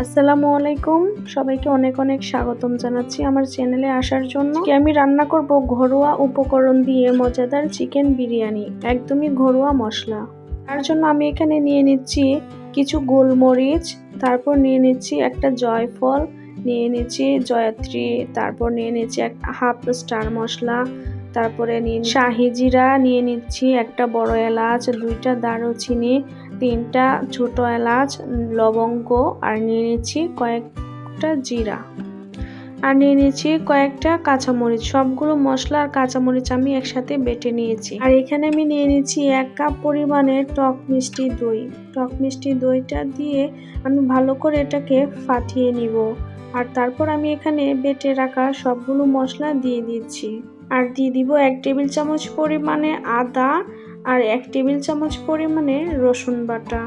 আসসালামু আলাইকুম। সবাইকে অনেক অনেক স্বাগতম জানাচ্ছি আমার চ্যানেলে আসার জন্য। আমি রান্না করব ঘরোয়া উপকরণ দিয়ে মজাদার চিকেন বিরিয়ানি, একদমই ঘরোয়া মশলা। তার জন্য আমি এখানে নিয়ে নিচ্ছি কিছু গোলমরিচ, তারপর নিয়ে নিচ্ছি একটা জয়ফল, নিয়ে নিচ্ছি জয়ত্রী, তারপর নিয়ে নিচ্ছি হাফ স্টার মশলা, তারপরে নিয়ে শাহি জিরা, নিয়ে নিচ্ছি একটা বড় এলাচ, দুইটা দারুচিনি, তিনটা ছোট এলাচ, লবঙ্গ, আর নিয়ে নিচ্ছি কয়েকটা জিরা, আর নিয়ে নিচ্ছি কয়েকটা কাঁচামরিচ। সবগুলো মশলা আর কাঁচামরিচ আমি একসাথে বেটে নিয়েছি। আর এখানে আমি নিয়ে নিচ্ছি 1 কাপ পরিমাণের টক মিষ্টি দই। টক মিষ্টি দইটা দিয়ে আমি ভালো করে এটাকে ফাটিয়ে নিব। আর তারপর আমি এখানে বেটে রাখা সবগুলো মশলা দিয়ে দিচ্ছি। আর দিয়ে দিব 1 টেবিল চামচ পরিমাণে আদা আর 1 টেবিল চামচ পরিমাণে রসুন বাটা।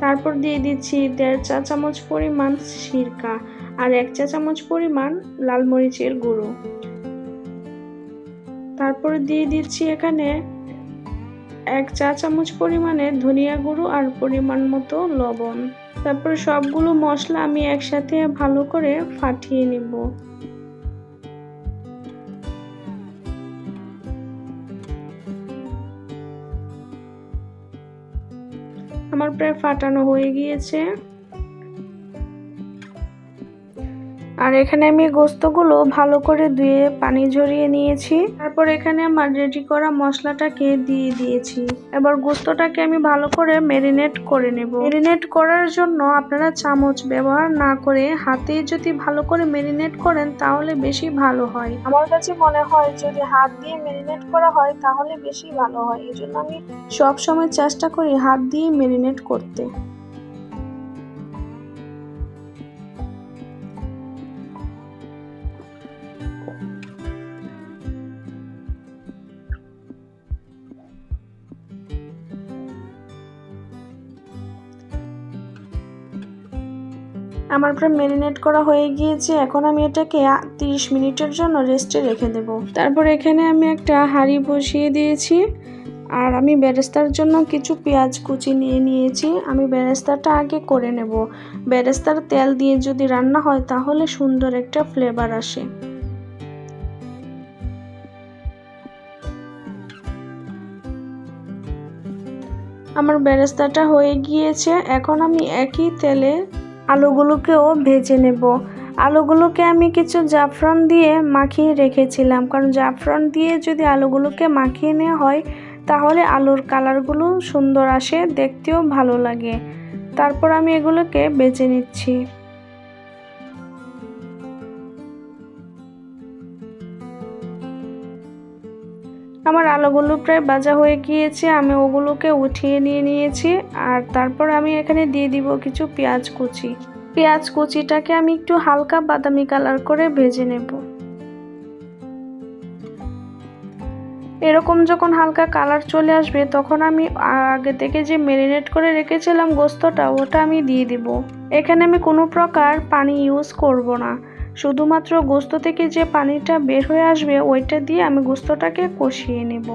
তারপর দিয়ে দিচ্ছি 1.5 চা চামচ পরিমাণ সিরকা আর 1 চা চামচ পরিমাণ লাল মরিচের গুঁড়ো। তারপর দিয়ে দিচ্ছি এখানে 1 চা চামচ পরিমাণে ধনিয়া গুঁড়ো আর পরিমাণ মতো লবণ। তারপর সবগুলো মশলা আমি একসাথে ভালো করে ফাটিয়ে নিব। আমার প্রায় ফাটানো হয়ে গিয়েছে। আর এখানে আমি গোস্তগুলো ভালো করে ধুয়ে পানি ঝরিয়ে নিয়েছি। তারপর এখানে আমার রেডি করা মশলাটাকে দিয়ে দিয়েছি। এবার গোস্তটাকে আমি ভালো করে ম্যারিনেট করে নেব। ম্যারিনেট করার জন্য আপনারা চামচ ব্যবহার না করে হাতে যদি ভালো করে ম্যারিনেট করেন তাহলে বেশি ভালো হয়। আমার কাছে মনে হয় যদি হাত দিয়ে ম্যারিনেট করা হয় তাহলে বেশি ভালো হয়। এই জন্য আমি সবসময় চেষ্টা করি হাত দিয়ে ম্যারিনেট করতে। আমার প্রায় ম্যারিনেট করা হয়ে গিয়েছে। এখন আমি এটাকে 30 মিনিটের জন্য রেস্টে রেখে দেব। তারপর এখানে আমি একটা হাঁড়ি বসিয়ে দিয়েছি। আর আমি বেরেস্তার জন্য কিছু পেঁয়াজ কুচি নিয়ে নিয়েছি। আমি বেরেস্তাটা আগে করে নেব। বেরেস্তার তেল দিয়ে যদি রান্না হয় তাহলে সুন্দর একটা ফ্লেভার আসে। আমার বেরেস্তাটা হয়ে গিয়েছে। এখন আমি একই তেলে আলুগুলোকেও ভেজে নেব। আলুগুলোকে আমি কিছু জাফরান দিয়ে মাখিয়ে রেখেছিলাম, কারণ জাফরান দিয়ে যদি আলুগুলোকে মাখিয়ে নেওয়া হয় তাহলে আলুর কালারগুলো সুন্দর আসে, দেখতেও ভালো লাগে। তারপর আমি এগুলোকে ভেজে নিচ্ছি। আমার আলুগুলো প্রায় ভাজা হয়ে গিয়েছে। আমি ওগুলোকে উঠিয়ে নিয়েছি। আর তারপর আমি এখানে দিয়ে দিব কিছু পেঁয়াজ কুচি। পেঁয়াজ কুচিটাকে আমি একটু হালকা বাদামি কালার করে ভেজে নেব। এরকম যখন হালকা কালার চলে আসবে তখন আমি আগে থেকে যে ম্যারিনেট করে রেখেছিলাম গোস্তটা, ওটা আমি দিয়ে দিব। এখানে আমি কোনো প্রকার পানি ইউজ করব না, শুধুমাত্র গোস্ত থেকে যে পানিটা বের হয়ে আসবে ওইটা দিয়ে আমি গোস্তটাকে কষিয়ে নেব।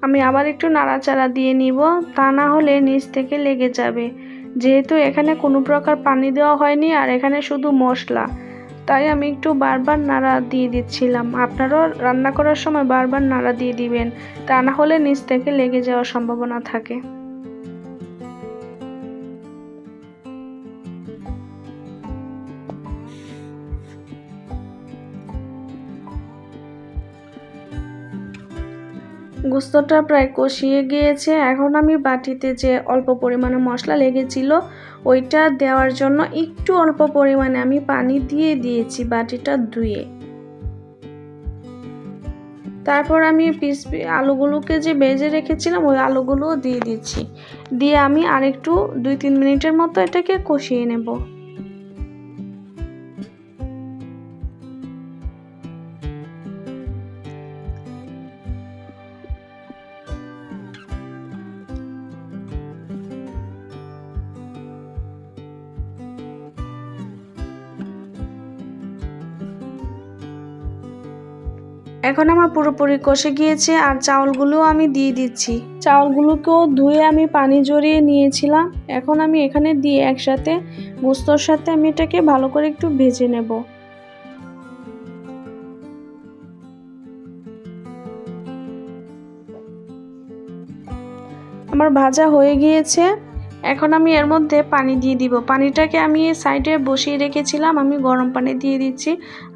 আমি আবার একটু নাড়াচাড়া দিয়ে নিব, তা না হলে নিচ থেকে লেগে যাবে। যেহেতু এখানে কোনো প্রকার পানি দেওয়া হয়নি আর এখানে শুধু মশলা, তাই আমি একটু বারবার নাড়া দিয়ে দিচ্ছিলাম। আপনারাও রান্না করার সময় বারবার নাড়া দিয়ে দিবেন, তা না হলে নিচ থেকে লেগে যাওয়ার সম্ভাবনা থাকে। গোস্তটা প্রায় কষিয়ে গিয়েছে। এখন আমি বাটিতে যে অল্প পরিমাণে মশলা লেগেছিল ওইটা দেওয়ার জন্য একটু অল্প পরিমাণে আমি পানি দিয়ে দিয়েছি বাটিটা ধুয়ে। তারপর আমি আলুগুলোকে যে ভেজে রেখেছিলাম ওই আলুগুলোও দিয়ে দিচ্ছি। দিয়ে আমি আরেকটু 2-3 মিনিটের মতো এটাকে কষিয়ে নেব। এখন আমার পুরোপুরি কষে গিয়েছে আর চাউলগুলো আমি দিয়ে দিচ্ছি। চাউলগুলোকেও ধুয়ে আমি পানি ঝরিয়ে নিয়েছিলাম। এখন আমি এখানে দিয়ে একসাথে গোস্তর সাথে আমি এটাকে ভালো করে একটু ভেজে নেব। আমার ভাজা হয়ে গিয়েছে। এখন আমি এর মধ্যে পানি দিয়ে দিব। পানিটাকে আমি সাইডে বসিয়ে রেখেছিলাম, আমি গরম পানি দিয়ে দিচ্ছি।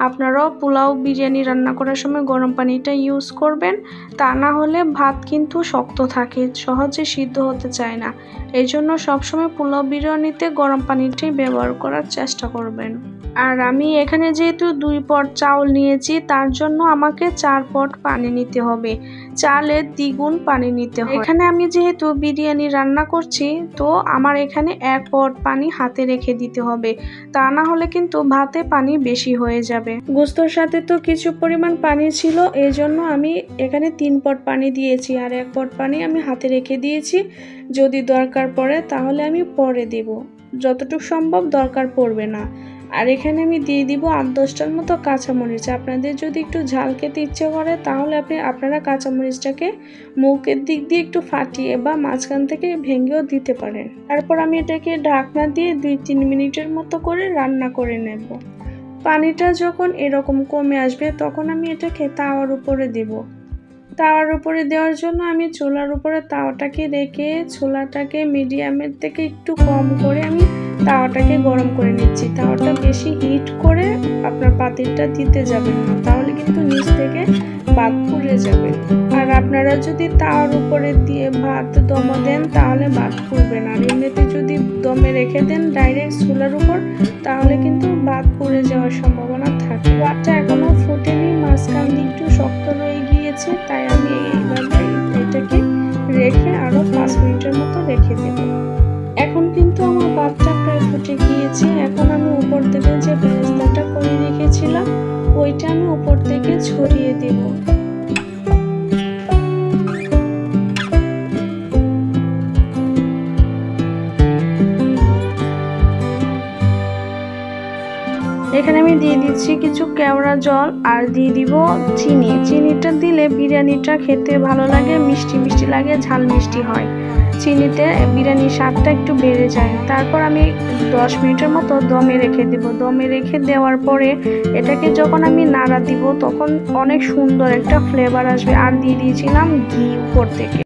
আপনারাও পোলাও বিরিয়ানি রান্না করার সময় গরম পানিটা ইউজ করবেন, তা না হলে ভাত কিন্তু শক্ত থাকে, সহজে সিদ্ধ হতে চায় না। এই জন্য সবসময় পোলাও বিরিয়ানিতে গরম পানিটাই ব্যবহার করার চেষ্টা করবেন। আর আমি এখানে যেহেতু 2 পট চাউল নিয়েছি, তার জন্য আমাকে 4 পট পানি নিতে হবে, চালের দ্বিগুণ পানি নিতে হবে। এখানে আমি যেহেতু বিরিয়ানি রান্না করছি, তো আমার এখানে 1 পট পানি হাতে রেখে দিতে হবে, তা না হলে কিন্তু ভাতে পানি বেশি হয়ে যাবে। গোস্তর সাথে তো কিছু পরিমাণ পানি ছিল, এই জন্য আমি এখানে 3 পট পানি দিয়েছি, আর 1 পট পানি আমি হাতে রেখে দিয়েছি। যদি দরকার পড়ে তাহলে আমি পরে দেব, যতটুকু সম্ভব দরকার পড়বে না। আর এখানে আমি দিয়ে দিব 8-10টার মতো কাঁচামরিচ। আপনাদের যদি একটু ঝাল খেতে ইচ্ছে করে তাহলে আপনারা কাঁচামরিচটাকে মুখের দিক দিয়ে একটু ফাটিয়ে বা মাঝখান থেকে ভেঙেও দিতে পারেন। তারপর আমি এটাকে ঢাকনা দিয়ে 2-3 মিনিটের মতো করে রান্না করে নেব। পানিটা যখন এরকম কমে আসবে তখন আমি এটাকে তাওয়ার উপরে দেব। তাওয়ার উপরে দেওয়ার জন্য আমি চুলার উপরে তাওয়াটাকে রেখে চুলাটাকে মিডিয়ামের থেকে একটু কম করে আমি তাওয়াটাকে গরম করে নিচ্ছি। তাওয়াটা বেশি হিট করে আপনার পাতিলটা দিতে যাবেন না, তাহলে কিন্তু নিচ থেকে ভাত পুড়ে যাবে। আর আপনারা যদি তাওয়ার উপরে দিয়ে ভাত দমে দেন তাহলে ভাত পুড়বে না। আর এমনিতে যদি দমে রেখে দেন ডাইরেক্ট চুলার উপর, তাহলে কিন্তু ভাত পুড়ে যাওয়ার সম্ভাবনা থাকে। ভাতটা এখনো ফুটেনি, মাঝখান দিয়ে একটু শক্ত রয়ে গিয়েছে, তাই আমি এইভাবে এটাকে রেখে আরো 5 মিনিটের মতো রেখে দেব। এখন কিন্তু আমার ভাতটা প্রায় ফুটে গিয়েছে। এখন আমি উপর থেকে যে বেরেস্তাটা করে রেখেছিলাম ওইটা আমি উপর থেকে ছড়িয়ে দেব। এখানে আমি দিয়ে দিচ্ছি কিছু কেওড়া জল আর দিয়ে দিব চিনি। চিনিটা দিলে বিরিয়ানিটা খেতে ভালো লাগে, মিষ্টি মিষ্টি লাগে, ঝাল মিষ্টি হয়। চিনিতে বিরিয়ানির স্বাদটা একটু বেড়ে যায়। তারপর আমি 10 মিনিটের মতো দমে রেখে দেব। দমে রেখে দেওয়ার পরে এটাকে যখন আমি নাড়া দিব তখন অনেক সুন্দর একটা ফ্লেভার আসবে। আর দিয়ে দিয়েছিলাম ঘি উপর থেকে।